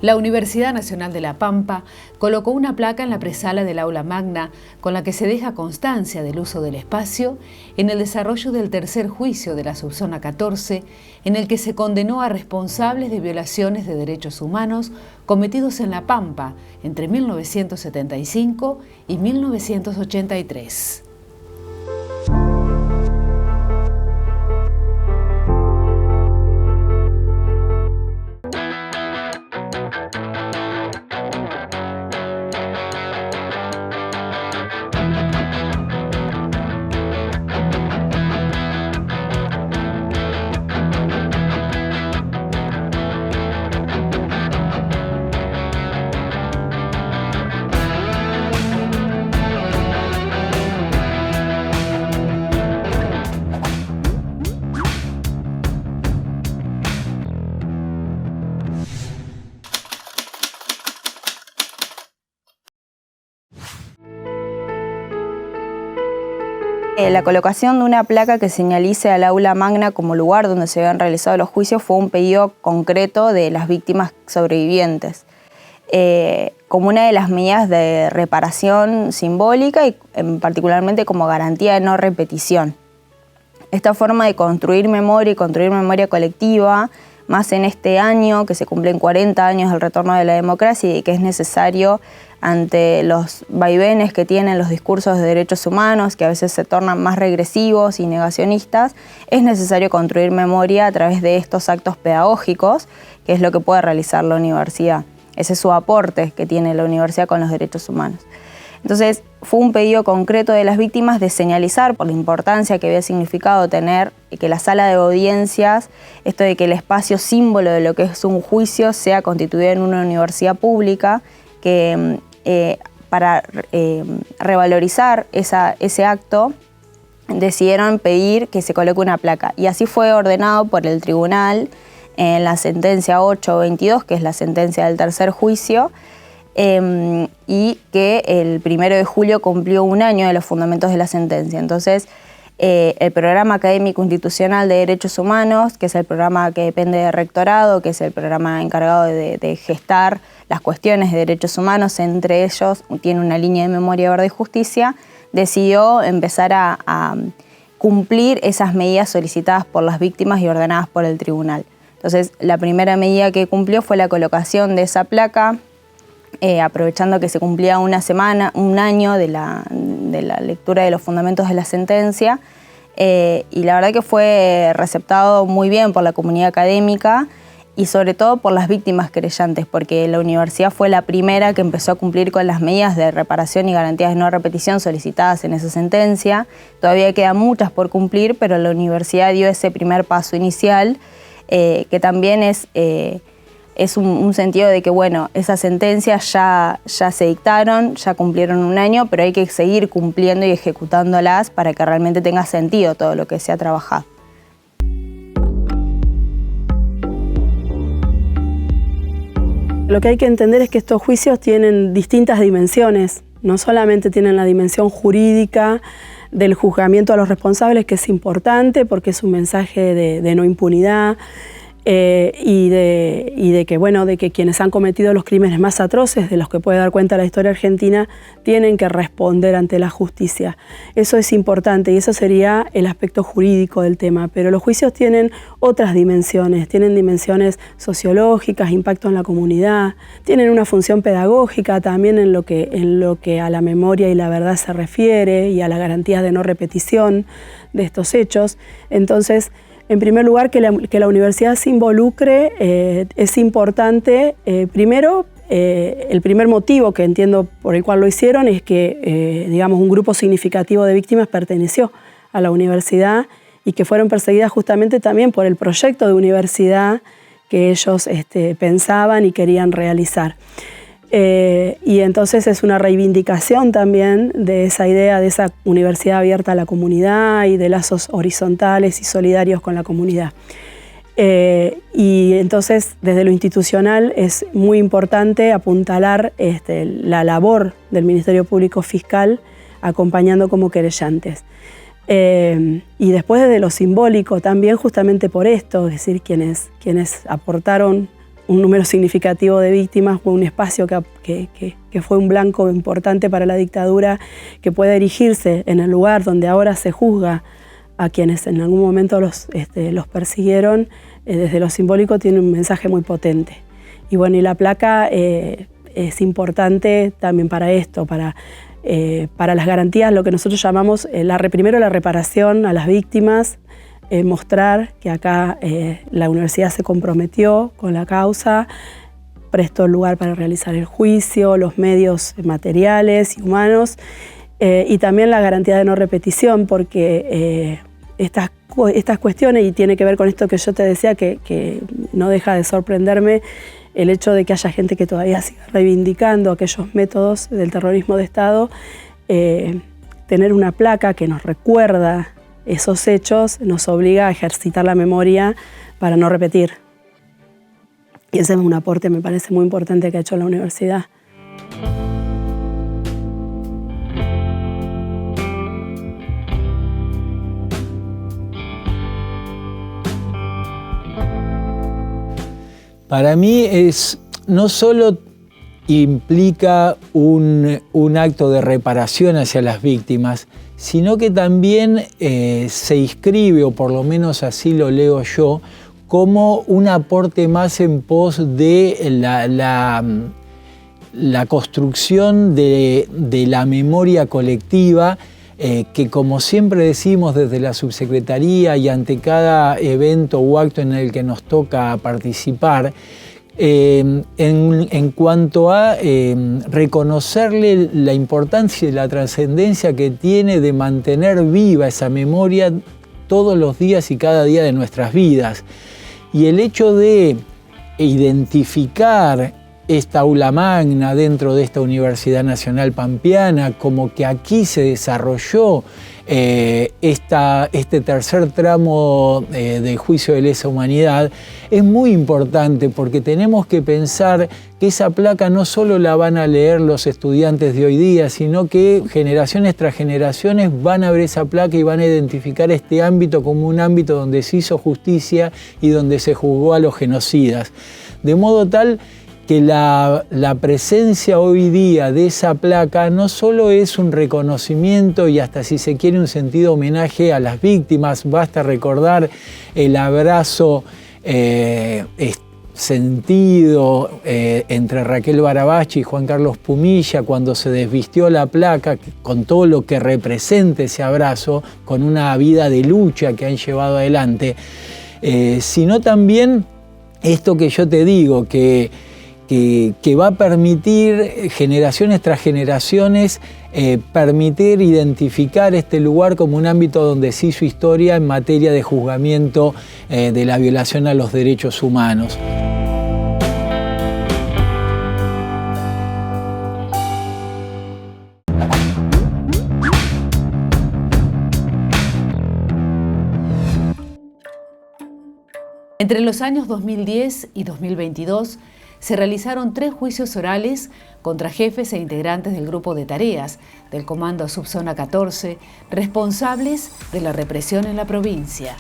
La Universidad Nacional de La Pampa colocó una placa en la presala del aula magna con la que se deja constancia del uso del espacio en el desarrollo del tercer juicio de la subzona 14, en el que se condenó a responsables de violaciones de derechos humanos cometidos en La Pampa entre 1975 y 1983. La colocación de una placa que señalice al aula magna como lugar donde se habían realizado los juicios fue un pedido concreto de las víctimas sobrevivientes, como una de las medidas de reparación simbólica y particularmente como garantía de no repetición. Esta forma de construir memoria y construir memoria colectiva, más en este año que se cumplen 40 años del retorno de la democracia y que es necesario ante los vaivenes que tienen los discursos de derechos humanos, que a veces se tornan más regresivos y negacionistas, es necesario construir memoria a través de estos actos pedagógicos, que es lo que puede realizar la universidad. Ese es su aporte que tiene la universidad con los derechos humanos. Entonces, fue un pedido concreto de las víctimas de señalizar por la importancia que había significado tener que la sala de audiencias, esto de que el espacio símbolo de lo que es un juicio sea constituido en una universidad pública, que para revalorizar ese acto decidieron pedir que se coloque una placa. Y así fue ordenado por el tribunal en la sentencia 822, que es la sentencia del tercer juicio, y que el 1 de julio cumplió un año de los fundamentos de la sentencia. Entonces, el Programa Académico Institucional de Derechos Humanos, que es el programa que depende del rectorado, que es el programa encargado de gestar las cuestiones de derechos humanos, entre ellos tiene una línea de memoria, verdad y justicia, decidió empezar a cumplir esas medidas solicitadas por las víctimas y ordenadas por el tribunal. Entonces, la primera medida que cumplió fue la colocación de esa placa, aprovechando que se cumplía un año de la lectura de los fundamentos de la sentencia, y la verdad que fue receptado muy bien por la comunidad académica y sobre todo por las víctimas querellantes, porque la universidad fue la primera que empezó a cumplir con las medidas de reparación y garantías de no repetición solicitadas en esa sentencia. Todavía quedan muchas por cumplir, pero la universidad dio ese primer paso inicial, que también es un sentido de que, bueno, esas sentencias ya se dictaron, ya cumplieron un año, pero hay que seguir cumpliendo y ejecutándolas para que realmente tenga sentido todo lo que se ha trabajado. Lo que hay que entender es que estos juicios tienen distintas dimensiones. No solamente tienen la dimensión jurídica del juzgamiento a los responsables, que es importante porque es un mensaje de no impunidad, y de que quienes han cometido los crímenes más atroces de los que puede dar cuenta la historia argentina tienen que responder ante la justicia. Eso es importante y eso sería el aspecto jurídico del tema, pero los juicios tienen otras dimensiones, tienen dimensiones sociológicas, impacto en la comunidad, tienen una función pedagógica también en lo que a la memoria y la verdad se refiere y a las garantías de no repetición de estos hechos. Entonces, en primer lugar, que la universidad se involucre es importante. Primero, el primer motivo que entiendo por el cual lo hicieron es que, un grupo significativo de víctimas perteneció a la universidad y que fueron perseguidas justamente también por el proyecto de universidad que ellos pensaban y querían realizar. Y entonces es una reivindicación también de esa idea de esa universidad abierta a la comunidad y de lazos horizontales y solidarios con la comunidad. Y entonces desde lo institucional es muy importante apuntalar la labor del Ministerio Público Fiscal acompañando como querellantes. Y después desde lo simbólico también justamente por esto, es decir, quienes aportaron un número significativo de víctimas, fue un espacio que fue un blanco importante para la dictadura, que pueda erigirse en el lugar donde ahora se juzga a quienes en algún momento los persiguieron, desde lo simbólico tiene un mensaje muy potente. Y bueno, y la placa es importante también para esto, para las garantías, lo que nosotros llamamos primero la reparación a las víctimas, mostrar que acá la universidad se comprometió con la causa, prestó el lugar para realizar el juicio, los medios materiales y humanos, y también la garantía de no repetición, porque estas cuestiones, y tiene que ver con esto que yo te decía, que no deja de sorprenderme el hecho de que haya gente que todavía siga reivindicando aquellos métodos del terrorismo de Estado, tener una placa que nos recuerda esos hechos nos obliga a ejercitar la memoria para no repetir. Y ese es un aporte, me parece, muy importante que ha hecho la universidad. Para mí no solo implica un acto de reparación hacia las víctimas, sino que también se inscribe, o por lo menos así lo leo yo, como un aporte más en pos de la construcción de la memoria colectiva, que como siempre decimos desde la subsecretaría y ante cada evento o acto en el que nos toca participar, en cuanto a reconocerle la importancia y la trascendencia que tiene de mantener viva esa memoria todos los días y cada día de nuestras vidas. Y el hecho de identificar esta aula magna dentro de esta Universidad Nacional Pampeana, como que aquí se desarrolló este tercer tramo del juicio de lesa humanidad, es muy importante, porque tenemos que pensar que esa placa no solo la van a leer los estudiantes de hoy día, sino que generaciones tras generaciones van a ver esa placa y van a identificar este ámbito como un ámbito donde se hizo justicia y donde se juzgó a los genocidas. De modo tal que la presencia hoy día de esa placa no solo es un reconocimiento y hasta, si se quiere, un sentido homenaje a las víctimas. Basta recordar el abrazo sentido entre Raquel Barabachi y Juan Carlos Pumilla cuando se desvistió la placa, con todo lo que representa ese abrazo, con una vida de lucha que han llevado adelante, sino también esto que yo te digo, que va a permitir generaciones tras generaciones permitir identificar este lugar como un ámbito donde se hizo historia en materia de juzgamiento de la violación a los derechos humanos. Entre los años 2010 y 2022, se realizaron 3 juicios orales contra jefes e integrantes del grupo de tareas del Comando Subzona 14, responsables de la represión en la provincia.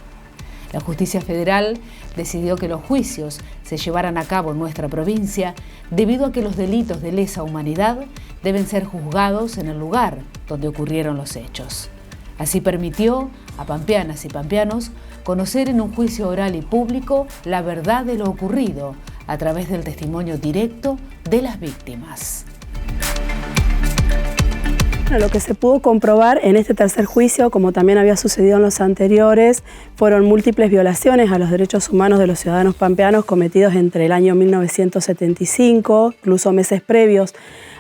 La Justicia Federal decidió que los juicios se llevaran a cabo en nuestra provincia debido a que los delitos de lesa humanidad deben ser juzgados en el lugar donde ocurrieron los hechos. Así permitió a pampeanas y pampeanos conocer en un juicio oral y público la verdad de lo ocurrido a través del testimonio directo de las víctimas. Lo que se pudo comprobar en este tercer juicio, como también había sucedido en los anteriores, fueron múltiples violaciones a los derechos humanos de los ciudadanos pampeanos cometidos entre el año 1975, incluso meses previos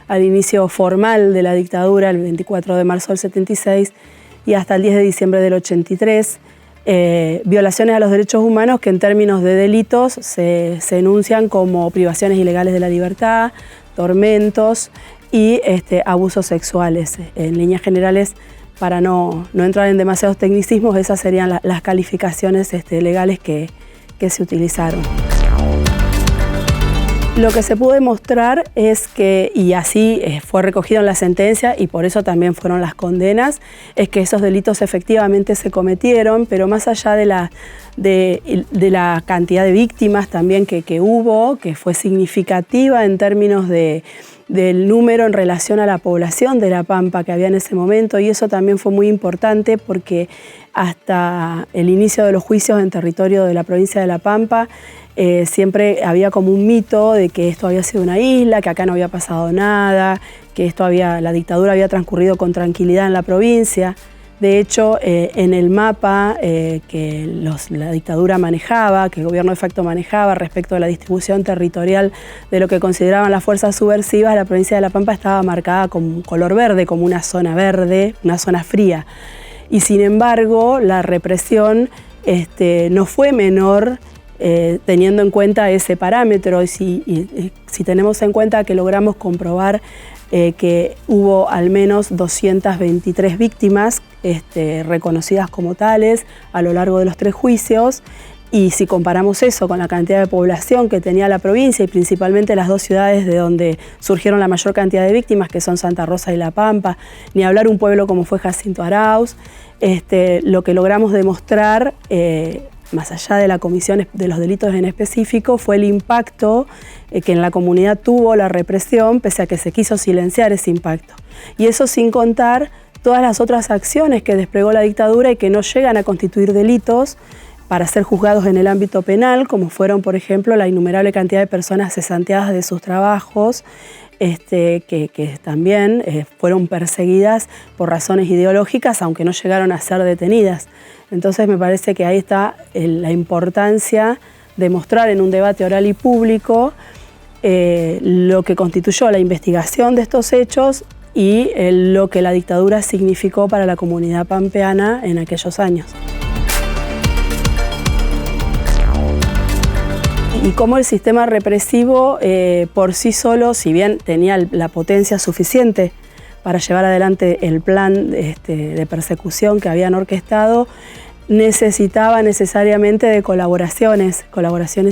al inicio formal de la dictadura, el 24 de marzo del 76, y hasta el 10 de diciembre del 83. Violaciones a los derechos humanos que en términos de delitos se enuncian como privaciones ilegales de la libertad, tormentos y abusos sexuales. En líneas generales, para no entrar en demasiados tecnicismos, esas serían las calificaciones legales que se utilizaron. Lo que se pudo demostrar es que, y así fue recogido en la sentencia y por eso también fueron las condenas, es que esos delitos efectivamente se cometieron, pero más allá de la cantidad de víctimas también que hubo, que fue significativa en términos del número en relación a la población de La Pampa que había en ese momento, y eso también fue muy importante porque hasta el inicio de los juicios en territorio de la provincia de La Pampa siempre había como un mito de que esto había sido una isla, que acá no había pasado nada, que la dictadura había transcurrido con tranquilidad en la provincia. De hecho, en el mapa que la dictadura manejaba, que el gobierno de facto manejaba respecto de la distribución territorial de lo que consideraban las fuerzas subversivas, la provincia de La Pampa estaba marcada con color verde, como una zona verde, una zona fría. Y sin embargo, la represión no fue menor teniendo en cuenta ese parámetro. Y si tenemos en cuenta que logramos comprobar que hubo al menos 223 víctimas reconocidas como tales a lo largo de los 3 juicios, y si comparamos eso con la cantidad de población que tenía la provincia y principalmente las 2 ciudades de donde surgieron la mayor cantidad de víctimas, que son Santa Rosa y La Pampa, ni hablar un pueblo como fue Jacinto Arauz, lo que logramos demostrar, más allá de la comisión de los delitos en específico, fue el impacto que en la comunidad tuvo la represión, pese a que se quiso silenciar ese impacto. Y eso sin contar todas las otras acciones que desplegó la dictadura y que no llegan a constituir delitos para ser juzgados en el ámbito penal, como fueron, por ejemplo, la innumerable cantidad de personas cesanteadas de sus trabajos, que también fueron perseguidas por razones ideológicas, aunque no llegaron a ser detenidas. Entonces me parece que ahí está la importancia de mostrar en un debate oral y público lo que constituyó la investigación de estos hechos y lo que la dictadura significó para la comunidad pampeana en aquellos años. Y cómo el sistema represivo por sí solo, si bien tenía la potencia suficiente para llevar adelante el plan de persecución que habían orquestado, necesitaba necesariamente de colaboraciones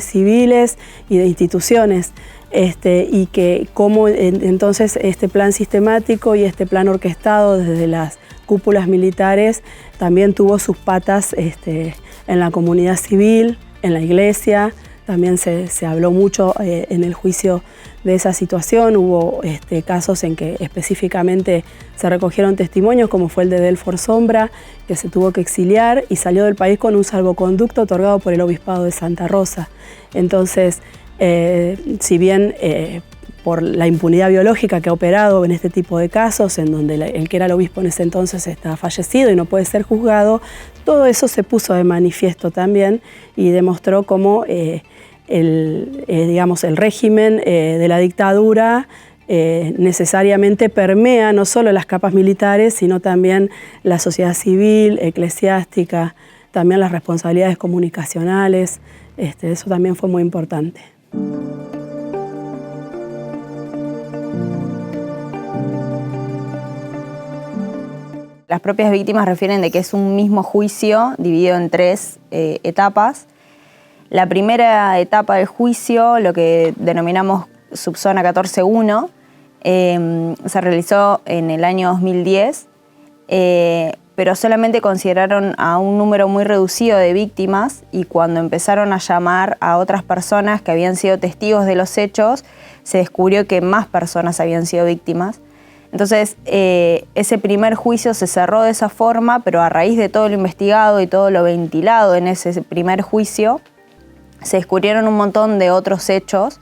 civiles y de instituciones, y que cómo entonces este plan sistemático y este plan orquestado desde las cúpulas militares también tuvo sus patas en la comunidad civil, en la iglesia. También se habló mucho en el juicio de esa situación. Hubo casos en que específicamente se recogieron testimonios, como fue el de Delfor Sombra, que se tuvo que exiliar y salió del país con un salvoconducto otorgado por el Obispado de Santa Rosa. Entonces, si bien por la impunidad biológica que ha operado en este tipo de casos, en donde el que era el obispo en ese entonces está fallecido y no puede ser juzgado, todo eso se puso de manifiesto también y demostró cómo el régimen de la dictadura necesariamente permea no solo las capas militares, sino también la sociedad civil, eclesiástica, también las responsabilidades comunicacionales. Eso también fue muy importante. Las propias víctimas refieren de que es un mismo juicio dividido en 3 etapas. La primera etapa del juicio, lo que denominamos subzona 14.1, se realizó en el año 2010, pero solamente consideraron a un número muy reducido de víctimas, y cuando empezaron a llamar a otras personas que habían sido testigos de los hechos, se descubrió que más personas habían sido víctimas. Entonces, ese primer juicio se cerró de esa forma, pero a raíz de todo lo investigado y todo lo ventilado en ese primer juicio, se descubrieron un montón de otros hechos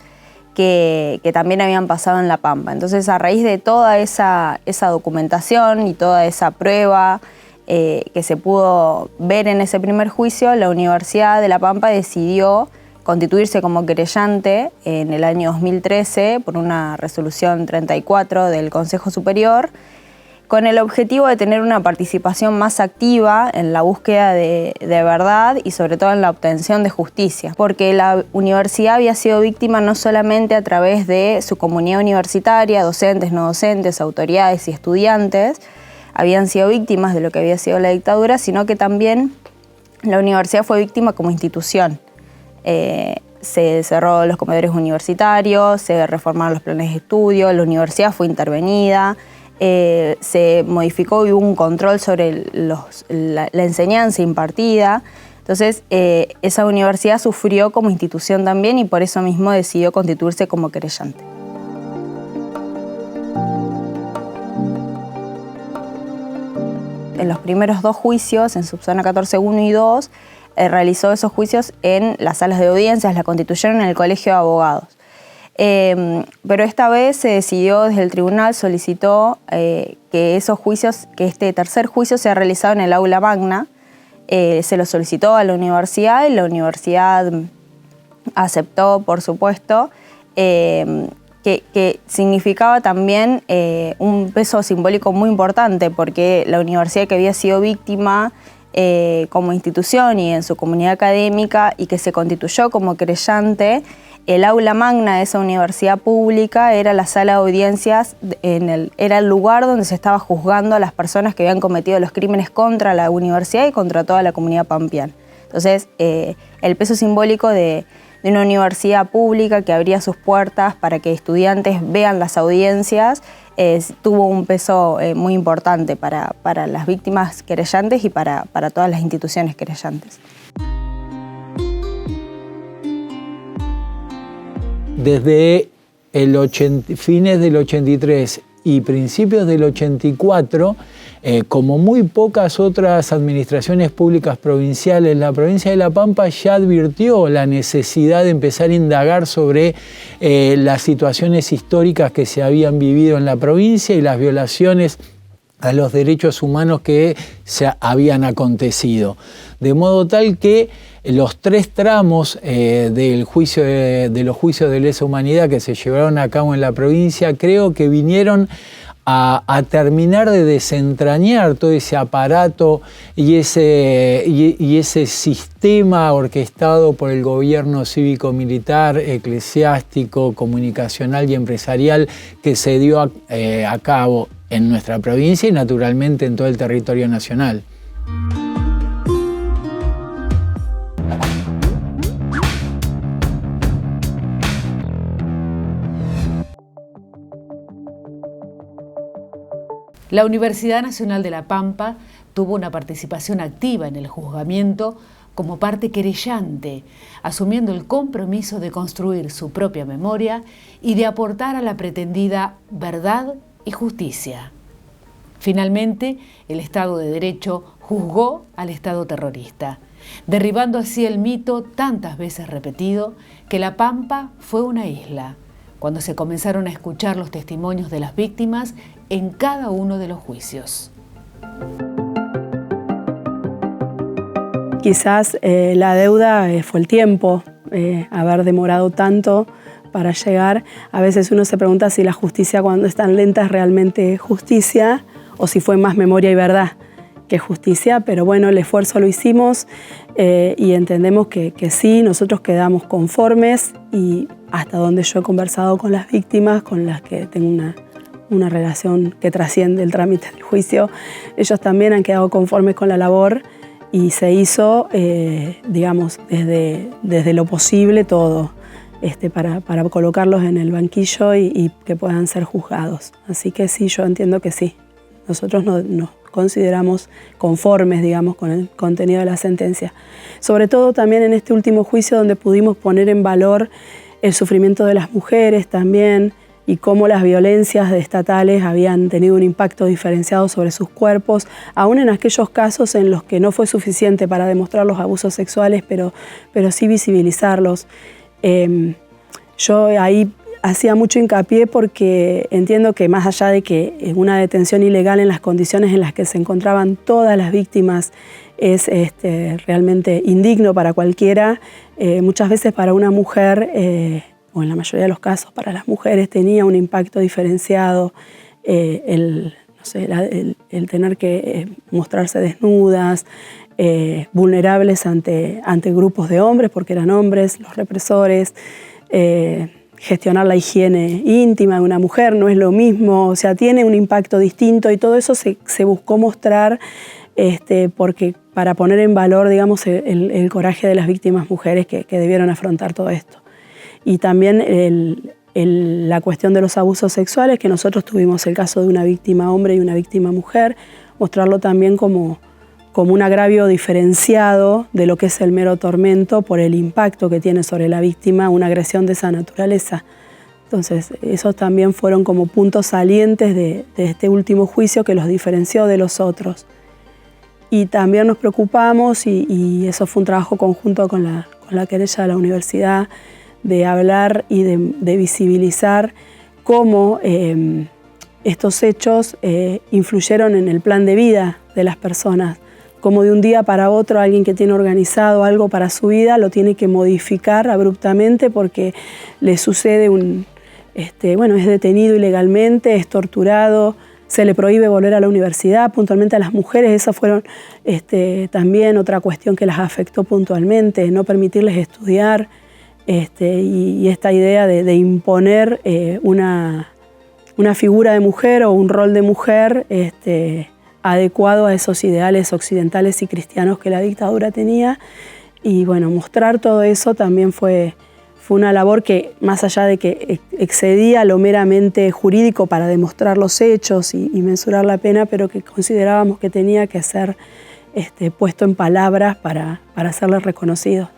que también habían pasado en La Pampa. Entonces, a raíz de toda esa documentación y toda esa prueba que se pudo ver en ese primer juicio, la Universidad de La Pampa decidió constituirse como querellante en el año 2013 por una resolución 34 del Consejo Superior, con el objetivo de tener una participación más activa en la búsqueda de verdad y sobre todo en la obtención de justicia, porque la universidad había sido víctima no solamente a través de su comunidad universitaria, docentes, no docentes, autoridades y estudiantes, habían sido víctimas de lo que había sido la dictadura, sino que también la universidad fue víctima como institución. se cerró los comedores universitarios, se reformaron los planes de estudio, la universidad fue intervenida, se modificó y hubo un control sobre la enseñanza impartida. Entonces, esa universidad sufrió como institución también y por eso mismo decidió constituirse como querellante. En los primeros 2 juicios, en subzona 14, 1 y 2, realizó esos juicios en las salas de audiencias, la constituyeron en el Colegio de Abogados. Pero esta vez se decidió desde el tribunal, solicitó que esos juicios, que este tercer juicio sea realizado en el aula magna. Se lo solicitó a la universidad y la universidad aceptó, por supuesto, que significaba también un peso simbólico muy importante, porque la universidad que había sido víctima como institución y en su comunidad académica y que se constituyó como querellante, el aula magna de esa universidad pública era la sala de audiencias, era el lugar donde se estaba juzgando a las personas que habían cometido los crímenes contra la universidad y contra toda la comunidad pampeana. Entonces, el peso simbólico de una universidad pública que abría sus puertas para que estudiantes vean las audiencias tuvo un peso muy importante para las víctimas querellantes y para todas las instituciones querellantes. Desde fines del 83 y principios del 84, como muy pocas otras administraciones públicas provinciales, la provincia de La Pampa ya advirtió la necesidad de empezar a indagar sobre las situaciones históricas que se habían vivido en la provincia y las violaciones a los derechos humanos que se habían acontecido. De modo tal que los 3 tramos de los juicios de lesa humanidad que se llevaron a cabo en la provincia creo que vinieron a terminar de desentrañar todo ese aparato y ese sistema orquestado por el gobierno cívico-militar, eclesiástico, comunicacional y empresarial que se dio a cabo en nuestra provincia y naturalmente en todo el territorio nacional. La Universidad Nacional de La Pampa tuvo una participación activa en el juzgamiento como parte querellante, asumiendo el compromiso de construir su propia memoria y de aportar a la pretendida verdad y justicia. Finalmente, el Estado de Derecho juzgó al Estado terrorista, derribando así el mito tantas veces repetido que La Pampa fue una isla, cuando se comenzaron a escuchar los testimonios de las víctimas en cada uno de los juicios. Quizás la deuda fue el tiempo, haber demorado tanto para llegar. A veces uno se pregunta si la justicia cuando es tan lenta es realmente justicia o si fue más memoria y verdad que justicia, pero bueno, el esfuerzo lo hicimos y entendemos que sí, nosotros quedamos conformes y hasta donde yo he conversado con las víctimas, con las que tengo una relación que trasciende el trámite del juicio, ellos también han quedado conformes con la labor y se hizo, digamos, desde lo posible todo para colocarlos en el banquillo y que puedan ser juzgados. Así que sí, yo entiendo que sí. Nosotros nos consideramos conformes, digamos, con el contenido de la sentencia. Sobre todo también en este último juicio donde pudimos poner en valor el sufrimiento de las mujeres también y cómo las violencias estatales habían tenido un impacto diferenciado sobre sus cuerpos, aún en aquellos casos en los que no fue suficiente para demostrar los abusos sexuales, pero sí visibilizarlos. Yo ahí hacía mucho hincapié porque entiendo que más allá de que una detención ilegal en las condiciones en las que se encontraban todas las víctimas es realmente indigno para cualquiera, muchas veces para una mujer, o en la mayoría de los casos para las mujeres, tenía un impacto diferenciado el tener que mostrarse desnudas, vulnerables ante grupos de hombres, porque eran hombres, los represores, gestionar la higiene íntima de una mujer no es lo mismo, o sea, tiene un impacto distinto y todo eso se buscó mostrar porque para poner en valor, digamos, el coraje de las víctimas mujeres que debieron afrontar todo esto. y también la cuestión de los abusos sexuales, que nosotros tuvimos el caso de una víctima hombre y una víctima mujer, mostrarlo también como un agravio diferenciado de lo que es el mero tormento por el impacto que tiene sobre la víctima una agresión de esa naturaleza. Entonces, esos también fueron como puntos salientes de este último juicio que los diferenció de los otros. Y también nos preocupamos, y eso fue un trabajo conjunto con la querella de la universidad, de hablar y de visibilizar cómo estos hechos influyeron en el plan de vida de las personas. Como de un día para otro alguien que tiene organizado algo para su vida lo tiene que modificar abruptamente porque le sucede es detenido ilegalmente, es torturado, se le prohíbe volver a la universidad. Puntualmente a las mujeres, esa fueron también otra cuestión que las afectó puntualmente, no permitirles estudiar, y esta idea de imponer una figura de mujer o un rol de mujer adecuado a esos ideales occidentales y cristianos que la dictadura tenía. Y bueno, mostrar todo eso también fue una labor que, más allá de que excedía lo meramente jurídico para demostrar los hechos y mensurar la pena, pero que considerábamos que tenía que ser puesto en palabras para hacerle reconocido.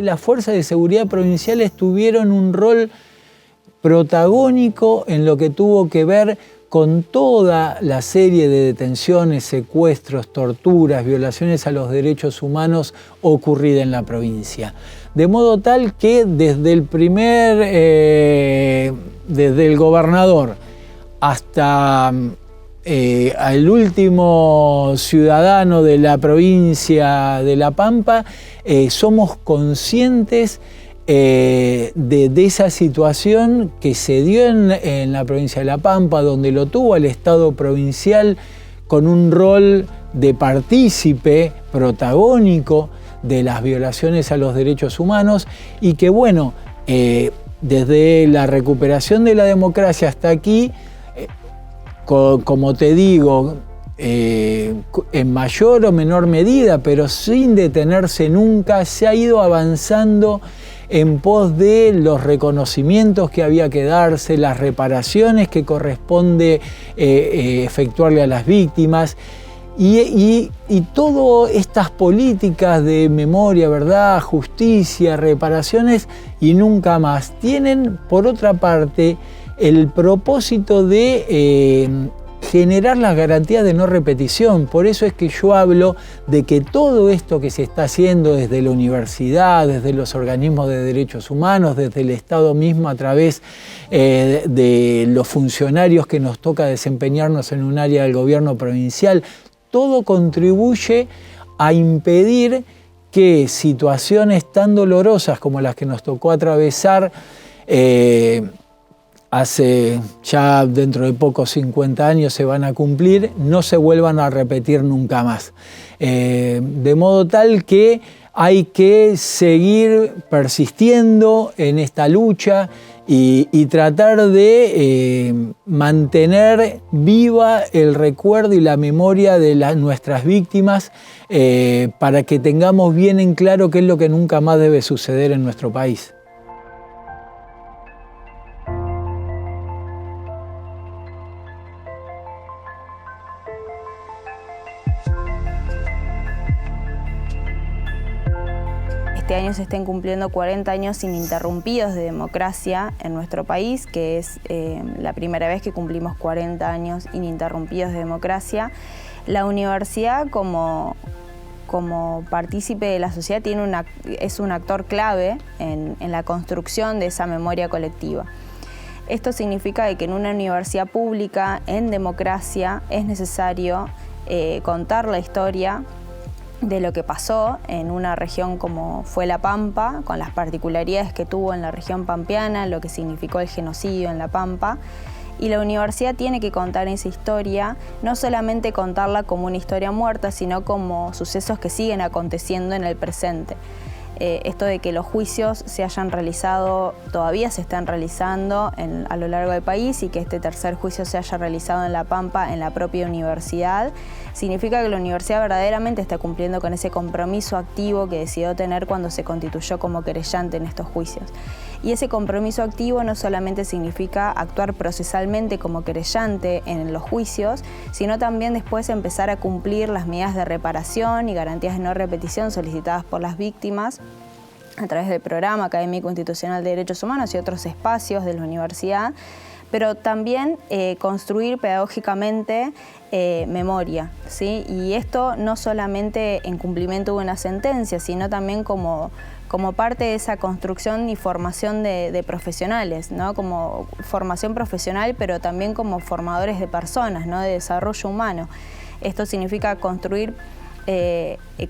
Las fuerzas de seguridad provinciales tuvieron un rol protagónico en lo que tuvo que ver con toda la serie de detenciones, secuestros, torturas, violaciones a los derechos humanos ocurrida en la provincia. De modo tal que desde el gobernador hasta al último ciudadano de la provincia de La Pampa, somos conscientes de esa situación que se dio en la provincia de La Pampa, donde lo tuvo el Estado provincial con un rol de partícipe protagónico de las violaciones a los derechos humanos, y que bueno, desde la recuperación de la democracia hasta aquí, como te digo, en mayor o menor medida, pero sin detenerse nunca, se ha ido avanzando en pos de los reconocimientos que había que darse, las reparaciones que corresponde efectuarle a las víctimas, y todas estas políticas de memoria, verdad, justicia, reparaciones y nunca más tienen, por otra parte, el propósito de generar las garantías de no repetición. Por eso es que yo hablo de que todo esto que se está haciendo desde la universidad, desde los organismos de derechos humanos, desde el Estado mismo a través de los funcionarios que nos toca desempeñarnos en un área del gobierno provincial, todo contribuye a impedir que situaciones tan dolorosas como las que nos tocó atravesar hace ya dentro de pocos 50 años se van a cumplir, no se vuelvan a repetir nunca más. De modo tal que hay que seguir persistiendo en esta lucha y tratar de mantener viva el recuerdo y la memoria de nuestras víctimas, para que tengamos bien en claro qué es lo que nunca más debe suceder en nuestro país. Este año se estén cumpliendo 40 años ininterrumpidos de democracia en nuestro país, que es la primera vez que cumplimos 40 años ininterrumpidos de democracia. La universidad, como partícipe de la sociedad, es un actor clave en la construcción de esa memoria colectiva. Esto significa que en una universidad pública, en democracia, es necesario contar la historia de lo que pasó en una región como fue La Pampa, con las particularidades que tuvo en la región pampeana, lo que significó el genocidio en La Pampa. Y la universidad tiene que contar esa historia, no solamente contarla como una historia muerta, sino como sucesos que siguen aconteciendo en el presente. esto de que los juicios se hayan realizado, todavía se están realizando a lo largo del país, y que este tercer juicio se haya realizado en La Pampa, en la propia universidad, significa que la universidad verdaderamente está cumpliendo con ese compromiso activo que decidió tener cuando se constituyó como querellante en estos juicios. Y ese compromiso activo no solamente significa actuar procesalmente como querellante en los juicios, sino también después empezar a cumplir las medidas de reparación y garantías de no repetición solicitadas por las víctimas a través del Programa Académico Institucional de Derechos Humanos y otros espacios de la universidad, pero también construir pedagógicamente memoria, ¿sí? Y esto no solamente en cumplimiento de una sentencia, sino también como parte de esa construcción y formación de profesionales, ¿no? Como formación profesional, pero también como formadores de personas, ¿no? De desarrollo humano. Esto significa construir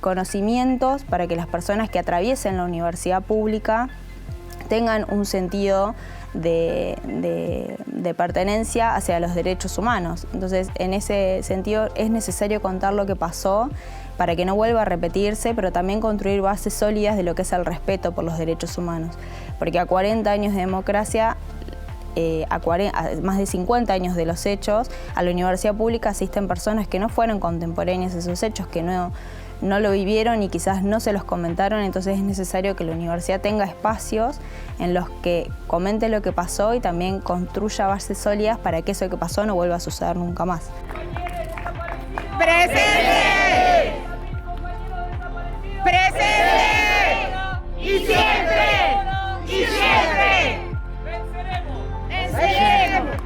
conocimientos para que las personas que atraviesen la universidad pública tengan un sentido de pertenencia hacia los derechos humanos. Entonces, en ese sentido, es necesario contar lo que pasó para que no vuelva a repetirse, pero también construir bases sólidas de lo que es el respeto por los derechos humanos. Porque a 40 años de democracia, a más de 50 años de los hechos, a la universidad pública asisten personas que no fueron contemporáneas a esos hechos, que no lo vivieron y quizás no se los comentaron. Entonces es necesario que la universidad tenga espacios en los que comente lo que pasó y también construya bases sólidas para que eso que pasó no vuelva a suceder nunca más. ¡Presente! ¡Presente! ¡Y siempre! ¡Y siempre! ¡Venceremos! ¡Venceremos!